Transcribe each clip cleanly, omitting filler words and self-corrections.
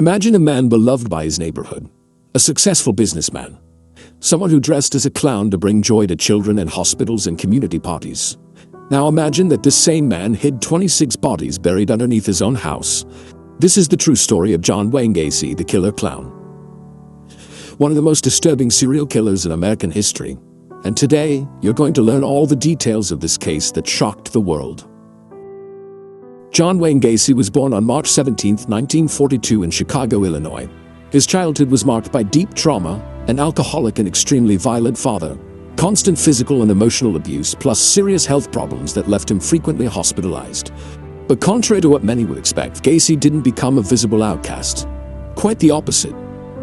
Imagine a man beloved by his neighborhood, a successful businessman, someone who dressed as a clown to bring joy to children in hospitals and community parties. Now imagine that this same man hid 26 bodies buried underneath his own house. This is the true story of John Wayne Gacy, the killer clown. One of the most disturbing serial killers in American history. And today, you're going to learn all the details of this case that shocked the world. John Wayne Gacy was born on March 17, 1942 in Chicago, Illinois. His childhood was marked by deep trauma, an alcoholic and extremely violent father, constant physical and emotional abuse, plus serious health problems that left him frequently hospitalized. But contrary to what many would expect, Gacy didn't become a visible outcast. Quite the opposite.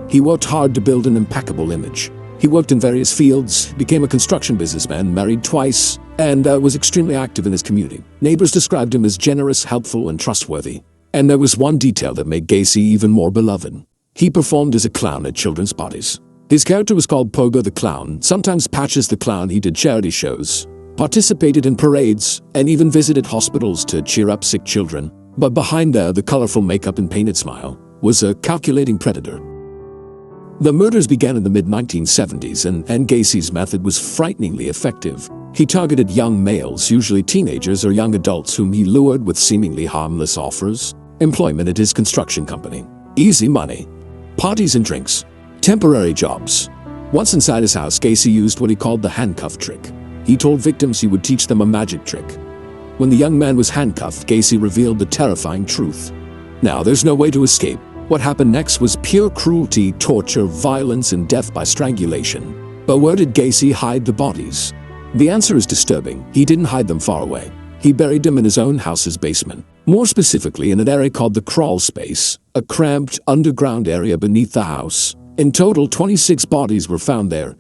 He worked hard to build an impeccable image. He worked in various fields, became a construction businessman, married twice, and was extremely active in his community. Neighbors described him as generous, helpful, and trustworthy. And there was one detail that made Gacy even more beloved. He performed as a clown at children's parties. His character was called Pogo the Clown, sometimes Patches the Clown. He did charity shows, participated in parades, and even visited hospitals to cheer up sick children. But behind the colorful makeup and painted smile was a calculating predator. The murders began in the mid-1970s, and Gacy's method was frighteningly effective. He targeted young males, usually teenagers or young adults, whom he lured with seemingly harmless offers: employment at his construction company, easy money, parties and drinks, temporary jobs. Once inside his house, Gacy used what he called the handcuff trick. He told victims he would teach them a magic trick. When the young man was handcuffed, Gacy revealed the terrifying truth. Now, there's no way to escape. What happened next was pure cruelty, torture, violence, and death by strangulation. But where did Gacy hide the bodies? The answer is disturbing. He didn't hide them far away. He buried them in his own house's basement. More specifically, in an area called the crawl space, a cramped underground area beneath the house. In total, 26 bodies were found there.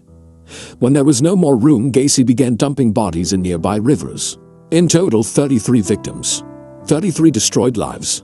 When there was no more room, Gacy began dumping bodies in nearby rivers. In total, 33 victims. 33 destroyed lives.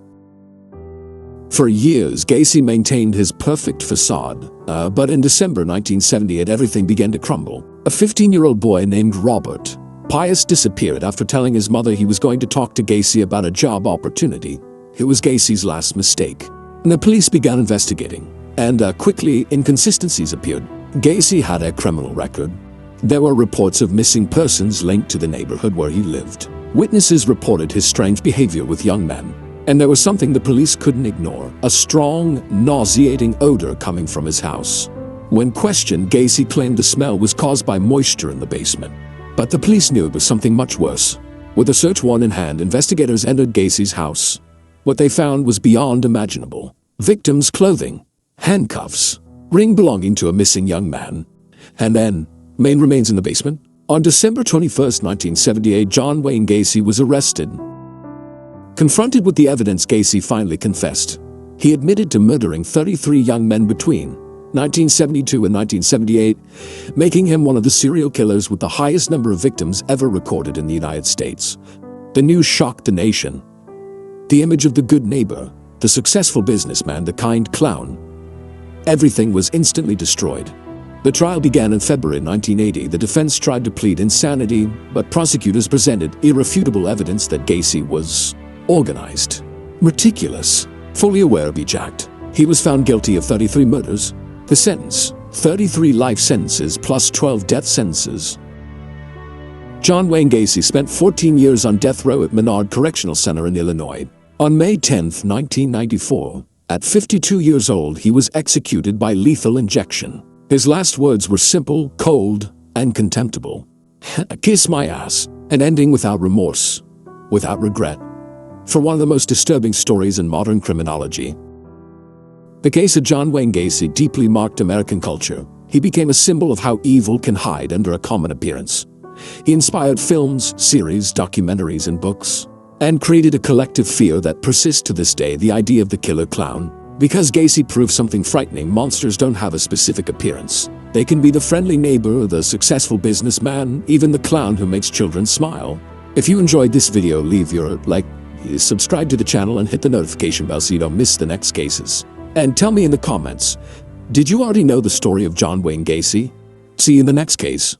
For years, Gacy maintained his perfect facade, but in December 1978, everything began to crumble. A 15-year-old boy named Robert Pius disappeared after telling his mother he was going to talk to Gacy about a job opportunity. It was Gacy's last mistake. And the police began investigating, and quickly inconsistencies appeared. Gacy had a criminal record. There were reports of missing persons linked to the neighborhood where he lived. Witnesses reported his strange behavior with young men. And there was something the police couldn't ignore: a strong, nauseating odor coming from his house. When questioned, Gacy claimed the smell was caused by moisture in the basement. But the police knew it was something much worse. With a search warrant in hand, investigators entered Gacy's house. What they found was beyond imaginable. Victims' clothing, handcuffs, ring belonging to a missing young man, and then main remains in the basement. On December 21, 1978, John Wayne Gacy was arrested. Confronted with the evidence, Gacy finally confessed. He admitted to murdering 33 young men between 1972 and 1978, making him one of the serial killers with the highest number of victims ever recorded in the United States. The news shocked the nation. The image of the good neighbor, the successful businessman, the kind clown, everything was instantly destroyed. The trial began in February 1980. The defense tried to plead insanity, but prosecutors presented irrefutable evidence that Gacy was organized, meticulous, fully aware of each act. He was found guilty of 33 murders. The sentence: 33 life sentences plus 12 death sentences. John Wayne Gacy spent 14 years on death row at Menard Correctional Center in Illinois. On May 10, 1994, at 52 years old, he was executed by lethal injection. His last words were simple, cold, and contemptible. "Kiss my ass," an ending without remorse, without regret. For one of the most disturbing stories in modern criminology. The case of John Wayne Gacy deeply marked American culture. He became a symbol of how evil can hide under a common appearance. He inspired films, series, documentaries, and books, and created a collective fear that persists to this day: the idea of the killer clown. Because Gacy proved something frightening: monsters don't have a specific appearance. They can be the friendly neighbor, the successful businessman, even the clown who makes children smile. If you enjoyed this video, leave your like, subscribe to the channel, and hit the notification bell so you don't miss the next cases. And tell me in the comments, did you already know the story of John Wayne Gacy? See you in the next case.